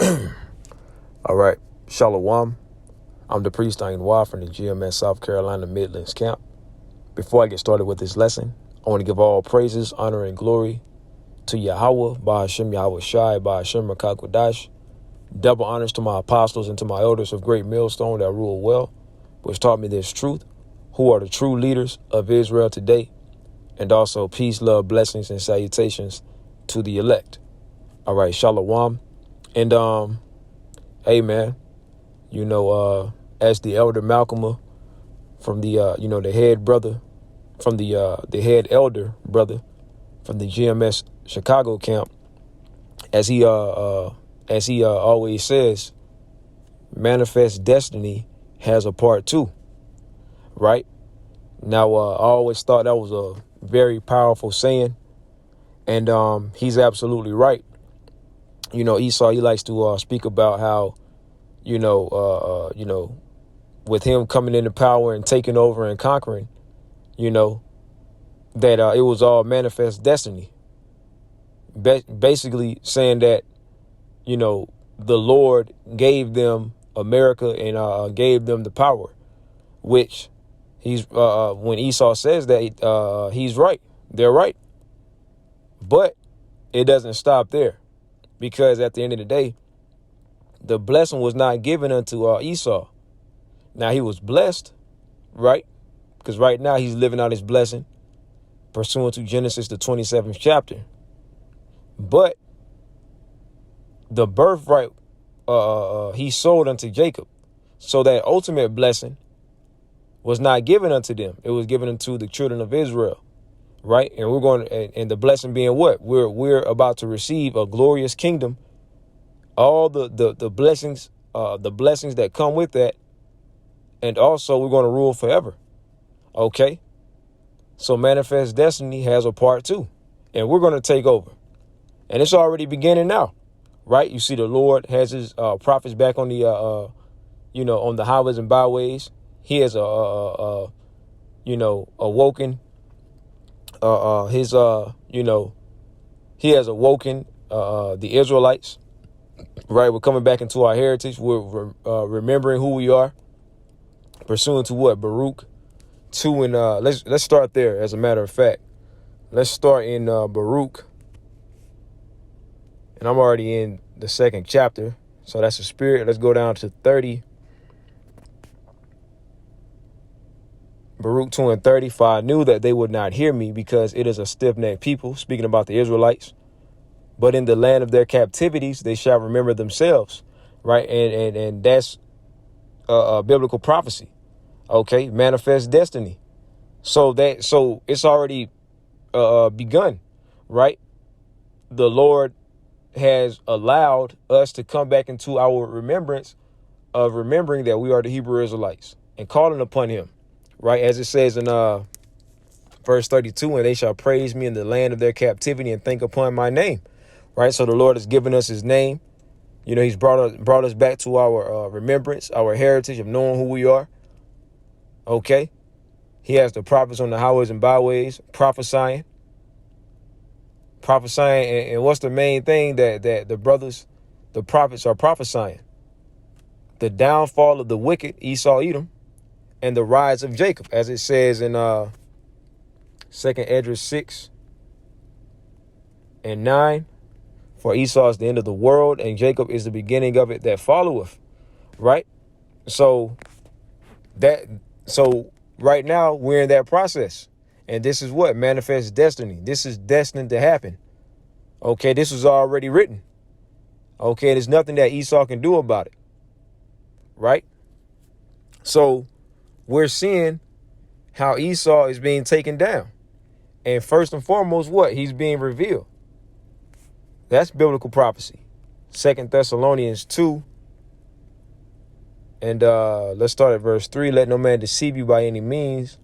All right. Shalom. I'm the priest YAHAWAH from the GMS South Carolina Midlands camp. Before I get started with this lesson, I want to give all praises, honor, and glory to Yahawah, BAHASHAM, YAHAWASHI, BAHASHAM, QADASH. Double honors to my apostles and to my elders of great millstone that rule well, which taught me this truth, who are the true leaders of Israel today, and also peace, love, blessings, and salutations to the elect. All right, shalom. And hey man, as the elder Malcolm from the the head brother from the head elder brother from the GMS Chicago camp, as he always says, manifest destiny has a part 2, right? Now, I always thought that was a very powerful saying, and he's absolutely right. Esau, he likes to speak about how, with him coming into power and taking over and conquering, that it was all manifest destiny. Basically saying that, the Lord gave them America and gave them the power, which he's when Esau says that, he's right. They're right. But it doesn't stop there, because at the end of the day, the blessing was not given unto Esau. Now, he was blessed, right? Because right now he's living out his blessing pursuant to Genesis, the 27th chapter. But the birthright he sold unto Jacob. So that ultimate blessing was not given unto them. It was given unto the children of Israel, right? And we're going to, and the blessing being what? We're about to receive a glorious kingdom. All the blessings that come with that. And also we're going to rule forever. Okay. So manifest destiny has a part 2, and we're going to take over. And it's already beginning now, right? You see, the Lord has his prophets back on the, on the highways and byways. He has awoken he has awoken the Israelites, right? We're coming back into our heritage. We're remembering who we are, pursuant to what? Baruch 2, and let's start there. As a matter of fact, let's start in Baruch. And I'm already in the 2nd chapter. So that's the spirit. Let's go down to 30. Baruch 2 and 30. For I knew that they would not hear me, because it is a stiff-necked people, speaking about the Israelites. But in the land of their captivities, they shall remember themselves. Right. And that's a biblical prophecy. OK, manifest destiny. So it's already begun. Right. The Lord has allowed us to come back into our remembrance of remembering that we are the Hebrew Israelites and calling upon him, right? As it says in verse 32, and they shall praise me in the land of their captivity and think upon my name, right? So the Lord has given us his name. He's brought us back to our remembrance, our heritage of knowing who we are. Okay. He has the prophets on the highways and byways prophesying. And what's the main thing that the prophets are prophesying? The downfall of the wicked, Esau, Edom, and the rise of Jacob, as it says in 2nd Esdras 6 and 9. For Esau is the end of the world, and Jacob is the beginning of it that followeth. Right? So right now we're in that process. And this is what? Manifests destiny. This is destined to happen. Okay, this was already written. Okay, there's nothing that Esau can do about it. Right? So we're seeing how Esau is being taken down. And first and foremost, what? He's being revealed. That's biblical prophecy. 2 Thessalonians 2. And let's start at verse 3. Let no man deceive you by any means,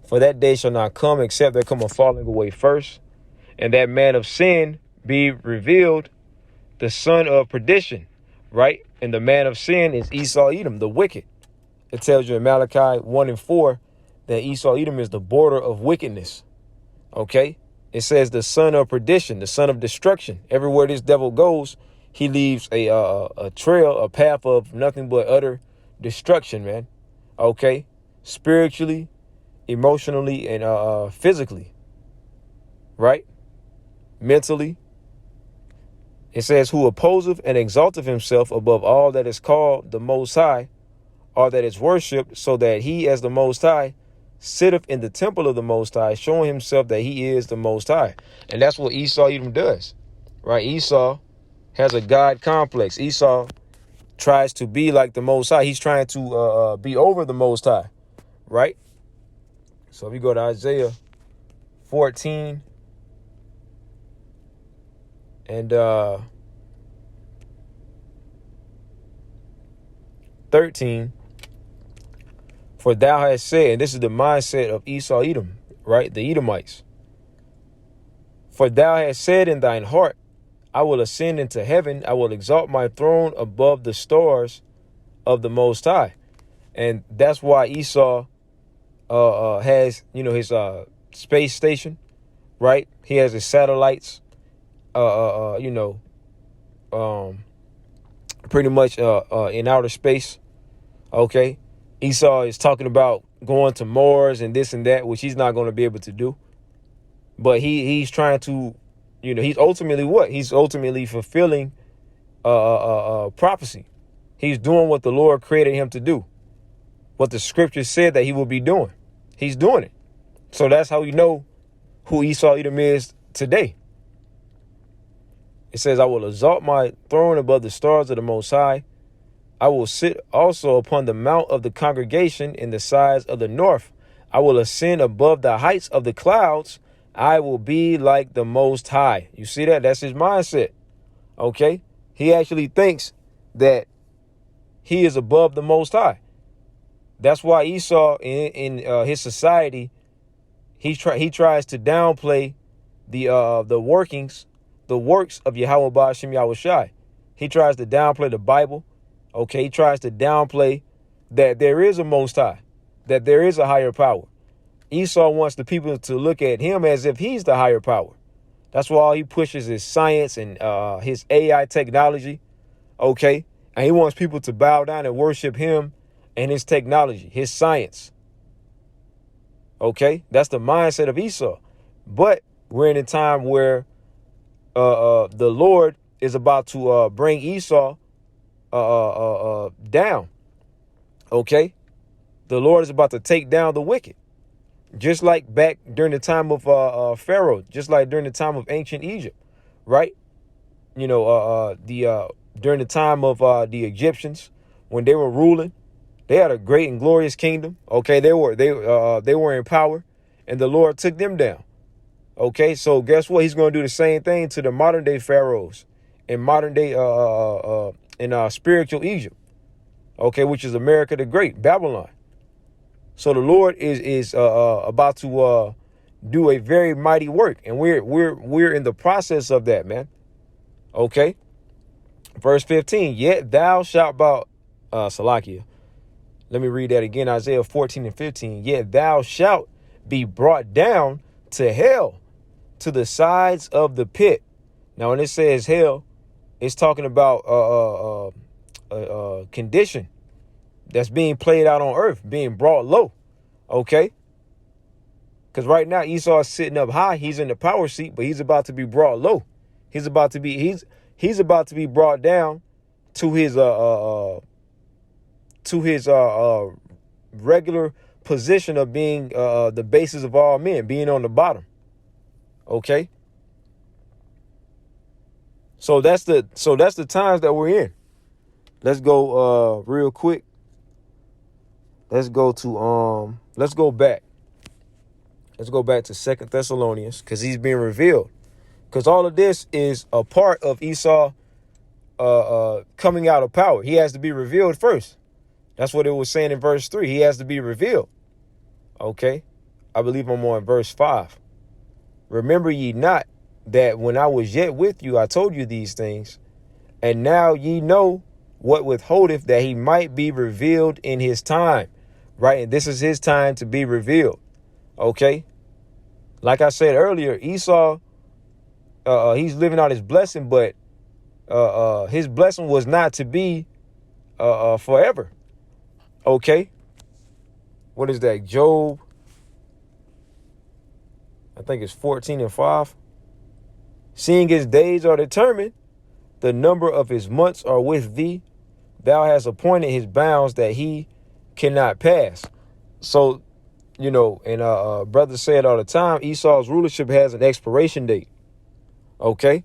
for that day shall not come except there come a falling away first, and that man of sin be revealed, the son of perdition, right? And the man of sin is Esau, Edom, the wicked. It tells you in Malachi 1 and 4 that Esau, Edom is the border of wickedness. Okay. It says the son of perdition, the son of destruction. Everywhere this devil goes, he leaves a trail, a path of nothing but utter destruction, man. Okay, spiritually, emotionally, and physically, right? Mentally. It says, who opposeth and exalteth himself above all that is called the Most High, or that is worshipped, so that he as the Most High sitteth in the temple of the Most High, showing himself that he is the Most High. And that's what Esau Edom does, right? Esau has a God complex. Esau tries to be like the Most High. He's trying to be over the Most High, right? So if you go to Isaiah 14 and 13, for thou hast said, and this is the mindset of Esau Edom, right? The Edomites. For thou hast said in thine heart, I will ascend into heaven. I will exalt my throne above the stars of the Most High. And that's why Esau has, his space station, right? He has his satellites, pretty much in outer space. Okay. Esau is talking about going to Mars and this and that, which he's not going to be able to do. But he's trying to, he's ultimately what? He's ultimately fulfilling prophecy. He's doing what the Lord created him to do. What the scripture said that he will be doing. He's doing it. So that's how you know who Esau Edom is today. It says, I will exalt my throne above the stars of the Most High. I will sit also upon the mount of the congregation in the sides of the north. I will ascend above the heights of the clouds. I will be like the Most High. You see that? That's his mindset. Okay. He actually thinks that he is above the Most High. That's why Esau in his society, he tries to downplay the works of Yahawah BAHASHAM YAHAWASHI. He tries to downplay the Bible. Okay, he tries to downplay that there is a Most High, that there is a higher power. Esau wants the people to look at him as if he's the higher power. That's why he pushes his science and his AI technology. Okay, and he wants people to bow down and worship him and his technology, his science. Okay, that's the mindset of Esau. But we're in a time where the Lord is about to bring Esau down. Okay, the Lord is about to take down the wicked, just like back during the time of Pharaoh, just like during the time of ancient Egypt, right? During the time of the Egyptians, when they were ruling, they had a great and glorious kingdom. Okay, they were in power, and the Lord took them down. Okay, so guess what? He's going to do the same thing to the modern day pharaohs and modern day in spiritual Egypt. Okay, which is America the Great, Babylon. So the Lord is about to do a very mighty work, and we're in the process of that, man. Okay, verse 15. Yet thou shalt bow, Salakia. Let me read that again. Isaiah 14 and 15. Yet thou shalt be brought down to hell, to the sides of the pit. Now, when it says hell, it's talking about a condition that's being played out on earth, being brought low. Okay. Because right now Esau is sitting up high. He's in the power seat, but he's about to be brought low. He's about to be brought down to his regular position of being the basis of all men, being on the bottom. Okay. So that's the times that we're in. Let's go real quick. Let's go back. Let's go back to 2 Thessalonians, because he's being revealed. Because all of this is a part of Esau coming out of power. He has to be revealed first. That's what it was saying in verse 3. He has to be revealed. Okay. I believe I'm on verse 5. Remember ye not that when I was yet with you, I told you these things, and now ye know what withholdeth, that he might be revealed in his time. Right. And this is his time to be revealed. Okay. Like I said earlier, Esau, he's living out his blessing, but his blessing was not to be forever. Okay. What is that? Job, I think it's 14:5. Seeing his days are determined, the number of his months are with thee. Thou hast appointed his bounds that he cannot pass. So, and brothers say it all the time, Esau's rulership has an expiration date. Okay?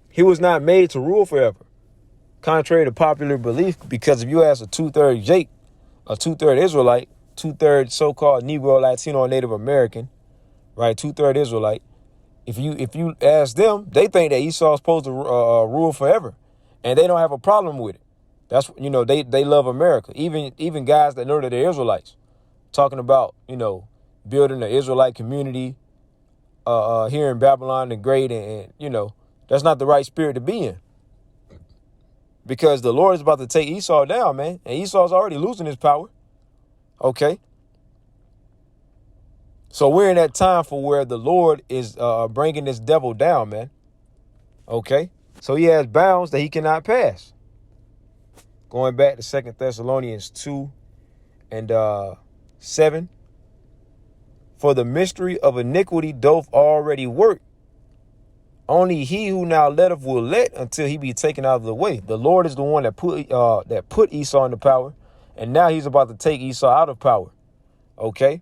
He was not made to rule forever, contrary to popular belief, because if you ask a 2/3 Jake, a 2/3 Israelite, 2/3 so-called Negro, Latino, or Native American, right, 2/3 Israelite, if you ask them, they think that Esau's supposed to rule forever, and they don't have a problem with it. That's, they love America. Even guys that know that they're Israelites, talking about, building an Israelite community here in Babylon the Great, and that's not the right spirit to be in. Because the Lord is about to take Esau down, man. And Esau's already losing his power. Okay. So we're in that time for where the Lord is bringing this devil down, man. Okay. So he has bounds that he cannot pass. Going back to 2 Thessalonians 2:7. For the mystery of iniquity doth already work. Only he who now letteth will let until he be taken out of the way. The Lord is the one that put Esau into power, and now he's about to take Esau out of power. Okay?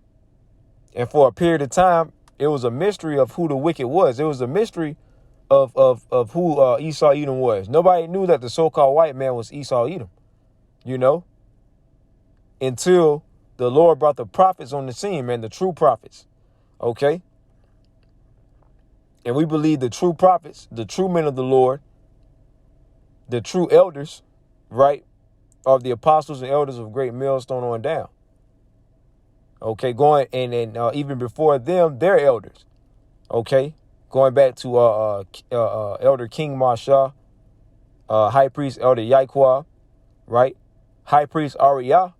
And for a period of time, it was a mystery of who the wicked was. It was a mystery of who Esau Edom was. Nobody knew that the so-called white man was Esau Edom, until the Lord brought the prophets on the scene, man, the true prophets. Okay? And we believe the true prophets, the true men of the Lord, the true elders, right, of the apostles and elders of Great Millstone on down. Okay, going and even before them, their elders. Okay, going back to Elder King Marshall, High Priest Elder YAHAWAH, right, High Priest Ariah,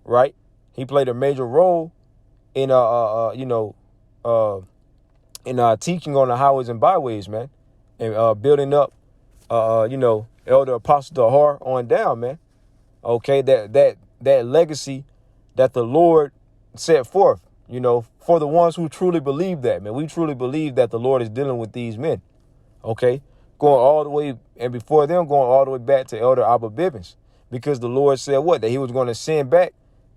right. He played a major role in teaching on the highways and byways, man, and building up, Elder Apostle Dahar on down, man. Okay, that legacy that the Lord set forth, for the ones who truly believe that, man. We truly believe that the Lord is dealing with these men. Okay, going all the way, and before them, going all the way back to Elder Abba Bibbins, because the Lord said what? That he was going to send back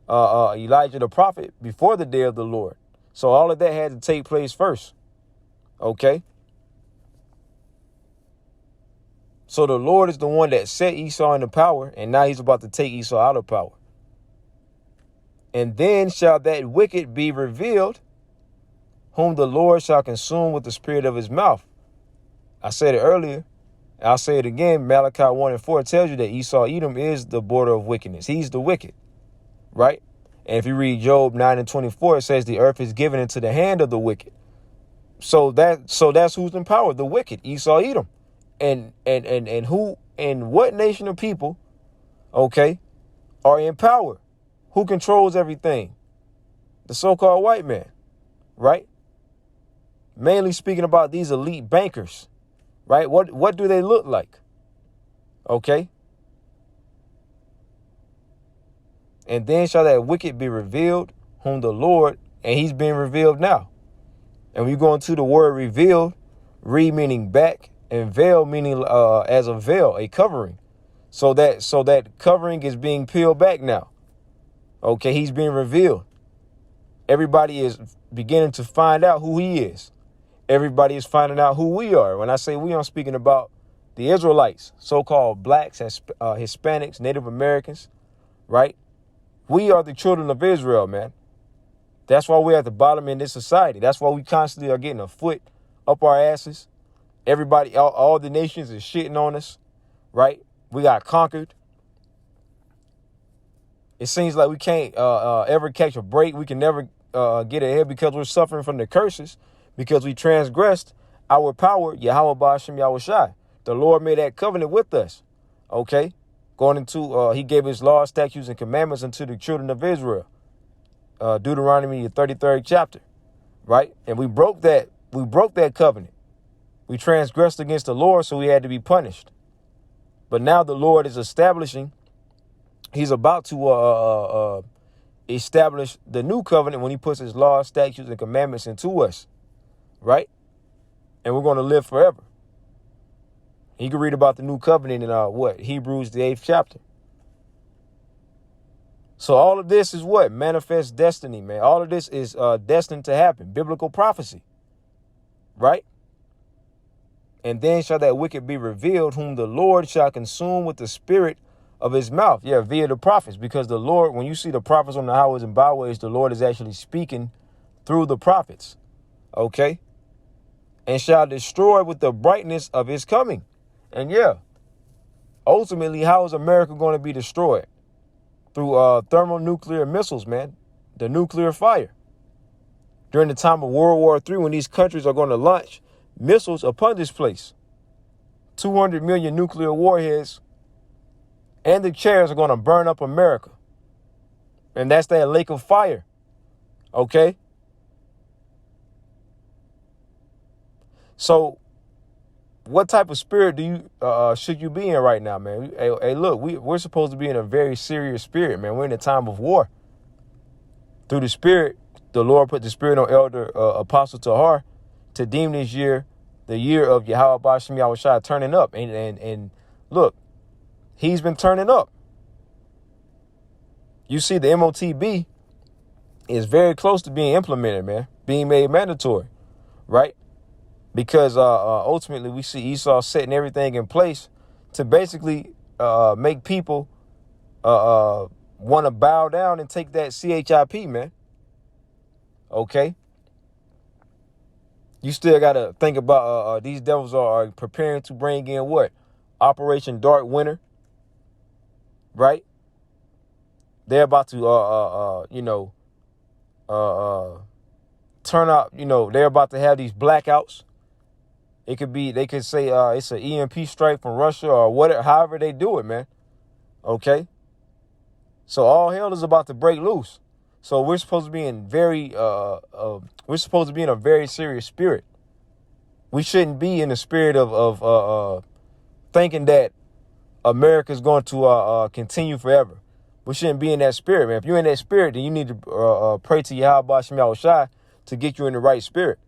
Elijah the prophet before the day of the Lord. So all of that had to take place first. Okay. So the Lord is the one that set Esau into power, and now he's about to take Esau out of power. And then shall that wicked be revealed, whom the Lord shall consume with the spirit of his mouth. I said it earlier. I'll say it again. Malachi 1:4 tells you that Esau Edom is the border of wickedness. He's the wicked, right? And if you read Job 9:24, it says the earth is given into the hand of the wicked. So that's who's in power, the wicked, Esau Edom. And who and what nation of people, okay, are in power? Who controls everything? The so-called white man, right? Mainly speaking about these elite bankers, right? What do they look like? Okay. And then shall that wicked be revealed, whom the Lord, and he's being revealed now. And we go into the word revealed, re meaning back, and veil meaning as a veil, a covering. So that covering is being peeled back now. Okay, he's being revealed. Everybody is beginning to find out who he is. Everybody is finding out who we are. When I say we, I'm speaking about the Israelites, so-called blacks, Hispanics, Native Americans, right? We are the children of Israel, man. That's why we're at the bottom in this society. That's why we constantly are getting a foot up our asses. Everybody, all the nations is shitting on us, right? We got conquered. It seems like we can't ever catch a break. We can never get ahead because we're suffering from the curses, because we transgressed our power, Yahawah, BAHASHAM, YAHAWASHI. The Lord made that covenant with us, okay? Going into, he gave his laws, statutes, and commandments unto the children of Israel. Deuteronomy, the 33rd chapter, right? And we broke that covenant. We transgressed against the Lord, so we had to be punished. But now the Lord is establishing, he's about to establish the new covenant when he puts his laws, statutes, and commandments into us, right? And we're going to live forever. You can read about the new covenant in Hebrews, the 8th chapter. So all of this is what? Manifest destiny, man. All of this is destined to happen. Biblical prophecy, right? And then shall that wicked be revealed, whom the Lord shall consume with the spirit of his mouth. Yeah, via the prophets. Because the Lord, when you see the prophets on the highways and byways, the Lord is actually speaking through the prophets. Okay? And shall destroy with the brightness of his coming. And yeah, ultimately, how is America going to be destroyed? Through thermonuclear missiles, man. The nuclear fire. During the time of World War III, when these countries are going to launch missiles upon this place. 200 million nuclear warheads and the chairs are going to burn up America. And that's that lake of fire. Okay? So what type of spirit do you should you be in right now, man? Hey, look, we're supposed to be in a very serious spirit, man. We're in a time of war. Through the spirit, the Lord put the spirit on Elder Apostle Tahar to deem this year the year of YAHAWASHI turning up. And look, he's been turning up. You see, the MOTB is very close to being implemented, man, being made mandatory, right? Because ultimately we see Esau setting everything in place to basically make people want to bow down and take that CHIP, man. Okay. You still got to think about these devils are preparing to bring in what? Operation Dark Winter. Right? They're about to, turn out, they're about to have these blackouts. It could be, they could say it's an EMP strike from Russia or whatever, however they do it, man. Okay? So all hell is about to break loose. So we're supposed to be in a very serious spirit. We shouldn't be in the spirit of thinking that America is going to continue forever. We shouldn't be in that spirit, man. If you're in that spirit, then you need to pray to YAHAWASHI to get you in the right spirit.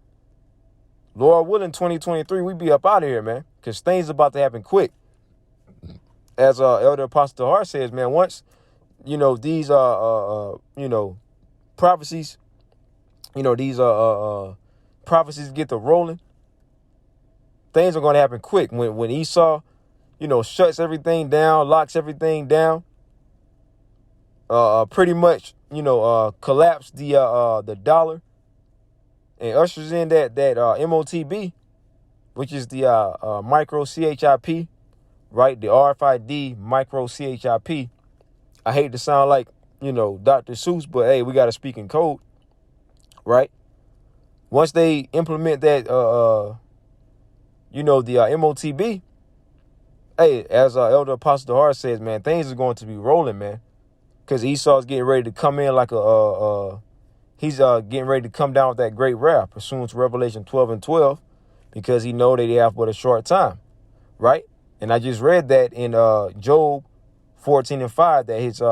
Lord willing, 2023, we be up out of here, man, because things are about to happen quick. As Elder Apostle Tahar says, man, once these prophecies, prophecies get to rolling, things are going to happen quick. When Esau, shuts everything down, locks everything down, pretty much, collapse the dollar and ushers in that MOTB, which is the micro CHIP, right? The RFID micro CHIP. I hate to sound like, Dr. Seuss, but hey, we got to speak in code, right? Once they implement that, the MOTB, hey, as Elder Apostle Tahar says, man, things are going to be rolling, man, because Esau's getting ready to come in like he's getting ready to come down with that great wrath, pursuant to Revelation 12:12, because he know that they have but a short time, right? And I just read that in Job 14:5 that his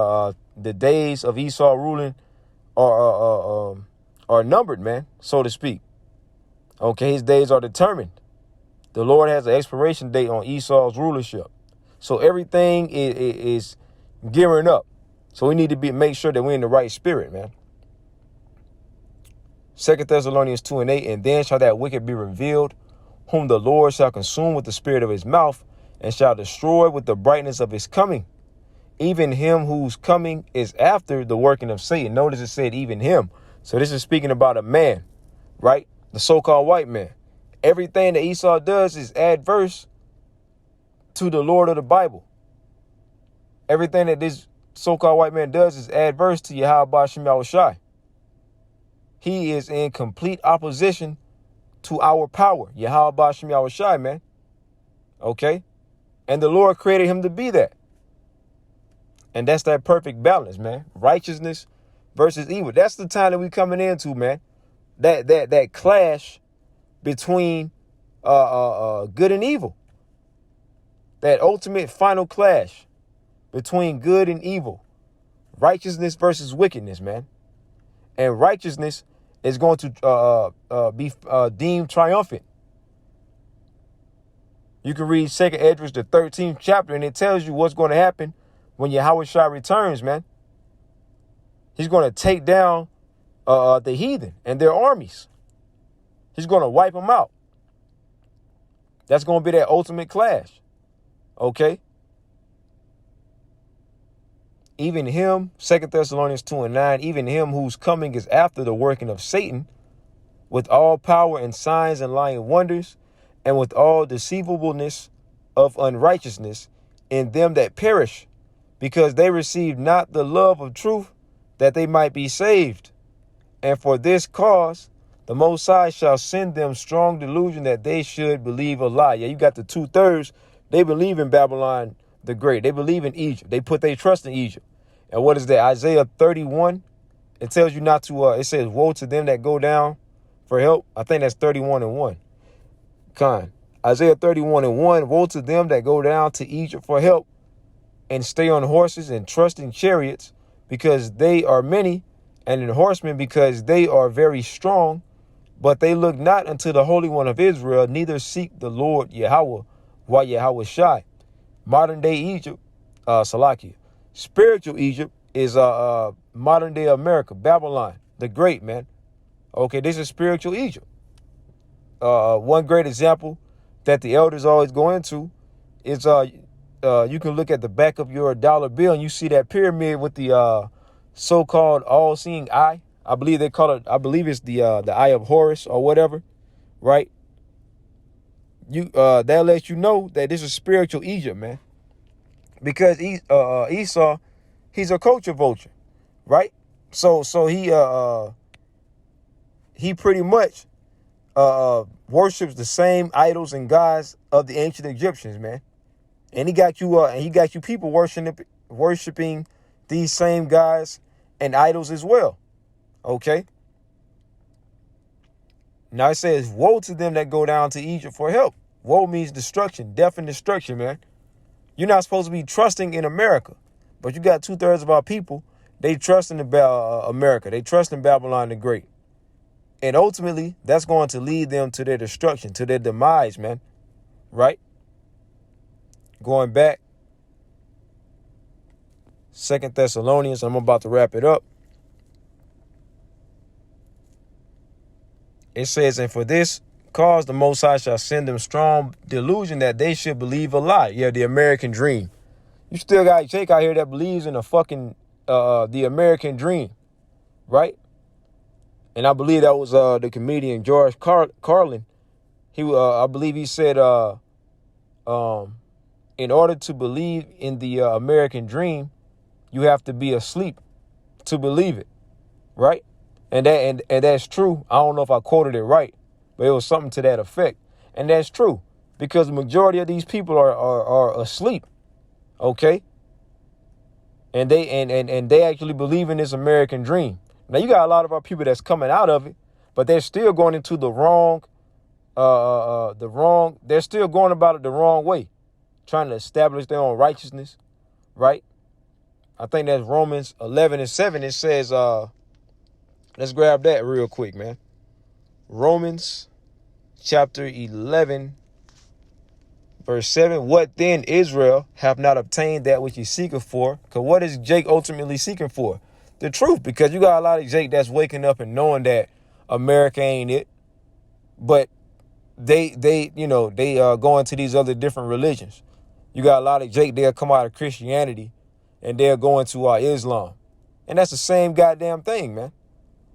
the days of Esau ruling are numbered, man, so to speak. Okay, his days are determined. The Lord has an expiration date on Esau's rulership. So everything is gearing up. So we need to make sure that we're in the right spirit, man. 2 Thessalonians 2:8, and then shall that wicked be revealed, whom the Lord shall consume with the spirit of his mouth, and shall destroy with the brightness of his coming. Even him whose coming is after the working of Satan. Notice it said even him. So this is speaking about a man, right? The so-called white man. Everything that Esau does is adverse to the Lord of the Bible. Everything that this so-called white man does is adverse to YAHAWASHI. He is in complete opposition to our power. YAHAWASHI, man. Okay? And the Lord created him to be that. And that's that perfect balance, man. Righteousness versus evil. That's the time that we coming into, man. That clash between good and evil. That ultimate final clash between good and evil. Righteousness versus wickedness, man. And righteousness is going to be deemed triumphant. You can read 2 Esdras, the 13th chapter, and it tells you what's going to happen when Yahawashi returns, man. He's going to take down the heathen and their armies. He's going to wipe them out. That's going to be that ultimate clash. Okay? Even him, 2 Thessalonians 2:9, even him whose coming is after the working of Satan, with all power and signs and lying wonders, and with all deceivableness of unrighteousness in them that perish, because they receive not the love of truth, that they might be saved. And for this cause, the Most High shall send them strong delusion that they should believe a lie. Yeah, you got the 2/3. They believe in Babylon the Great. They believe in Egypt. They put their trust in Egypt. And what is that? Isaiah 31. It tells you not to, it says, woe to them that go down for help. I think that's 31:1. Isaiah 31:1. Woe to them that go down to Egypt for help and stay on horses and trust in chariots, because they are many, and in horsemen because they are very strong. But they look not unto the Holy One of Israel, neither seek the Lord Yahawah, YAHAWASHI. Modern day Egypt, Salakia. Spiritual Egypt is modern day America, Babylon the Great, man. Okay, this is spiritual Egypt. One great example that the elders always go into is you can look at the back of your dollar bill and you see that pyramid with the so-called all-seeing eye. I believe they call it. I believe it's the eye of Horus or whatever, right? That lets you know that this is spiritual Egypt, man. Because Esau, he's a culture vulture, right? So he pretty much worships the same idols and gods of the ancient Egyptians, man. And he got you people worshiping these same gods and idols as well. Okay. Now it says, woe to them that go down to Egypt for help. Woe means destruction, death and destruction, man. You're not supposed to be trusting in America, but you got 2/3 of our people. They trust in America. They trust in Babylon the Great. And ultimately, that's going to lead them to their destruction, to their demise, man. Right? Going back, 2 Thessalonians, I'm about to wrap it up. It says, and for this cause the Most High shall send them strong delusion that they should believe a lie. Yeah, the American dream. You still got Jake out here that believes in the American dream, right? And I believe that was the comedian George Carlin. I believe he said, in order to believe in the American dream, you have to be asleep to believe it, right? And that's true. I don't know if I quoted it right, but it was something to that effect. And that's true, because the majority of these people are asleep. Okay. And they actually believe in this American dream. Now you got a lot of our people that's coming out of it, but they're still going into the wrong, they're still going about it the wrong way, trying to establish their own righteousness, right? I think that's Romans 11:7. It says, let's grab that real quick, man. Romans chapter 11, verse 7. What then, Israel, have not obtained that which he seeketh for? Because what is Jake ultimately seeking for? The truth. Because you got a lot of Jake that's waking up and knowing that America ain't it. But they go into these other different religions. You got a lot of Jake, they'll come out of Christianity and they'll go into Islam. And that's the same goddamn thing, man.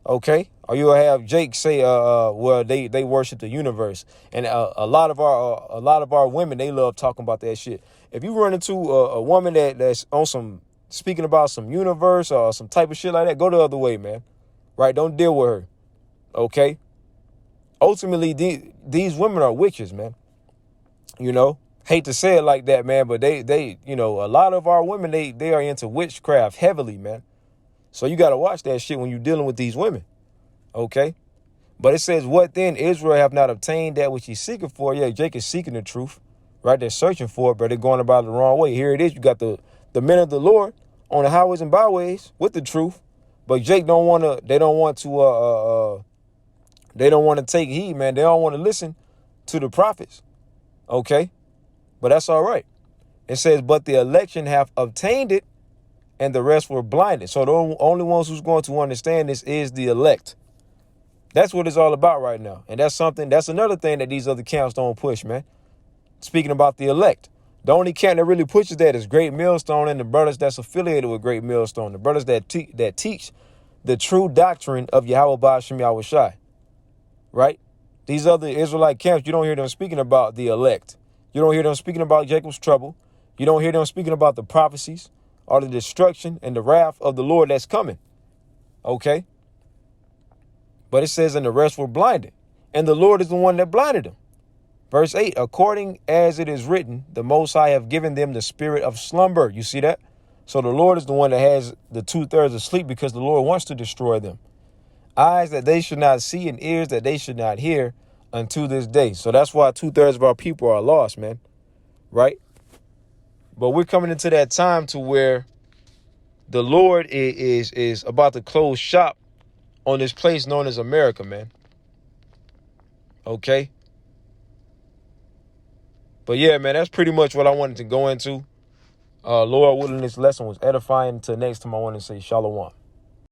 Okay, or you'll have Jake say, well, they worship the universe, and a lot of our women, they love talking about that shit. If you run into a woman that's on some speaking about some universe or some type of shit like that, go the other way, man. Right? Don't deal with her. Okay. Ultimately, these women are witches, man. You know, hate to say it like that, man, but they a lot of our women, they are into witchcraft heavily, man. So you got to watch that shit when you're dealing with these women. Okay. But it says, what then? Israel have not obtained that which he's seeking for. Yeah, Jake is seeking the truth, right? They're searching for it, but they're going about it the wrong way. Here it is. You got the men of the Lord on the highways and byways with the truth. But Jake don't want to, they don't want to take heed, man. They don't want to listen to the prophets. Okay? But that's all right. It says, but the election have obtained it, and the rest were blinded. So the only ones who's going to understand this is the elect. That's what it's all about right now. And that's another thing that these other camps don't push, man. Speaking about the elect. The only camp that really pushes that is Great Millstone and the brothers that's affiliated with Great Millstone. The brothers that teach the true doctrine of Yahweh BAHASHAM YAHAWASHI. Right? These other Israelite camps, you don't hear them speaking about the elect. You don't hear them speaking about Jacob's trouble. You don't hear them speaking about the prophecies or the destruction and the wrath of the Lord that's coming. Okay? But it says, and the rest were blinded. And the Lord is the one that blinded them. Verse 8, according as it is written, the Most High have given them the spirit of slumber. You see that? So the Lord is the one that has the 2/3 of sleep, because the Lord wants to destroy them. Eyes that they should not see and ears that they should not hear unto this day. So that's why 2/3 of our people are lost, man. Right? But we're coming into that time to where the Lord is about to close shop on this place known as America, man. Okay? But yeah, man, that's pretty much what I wanted to go into. Lord willing, this lesson was edifying. Until next time, I want to say shalom.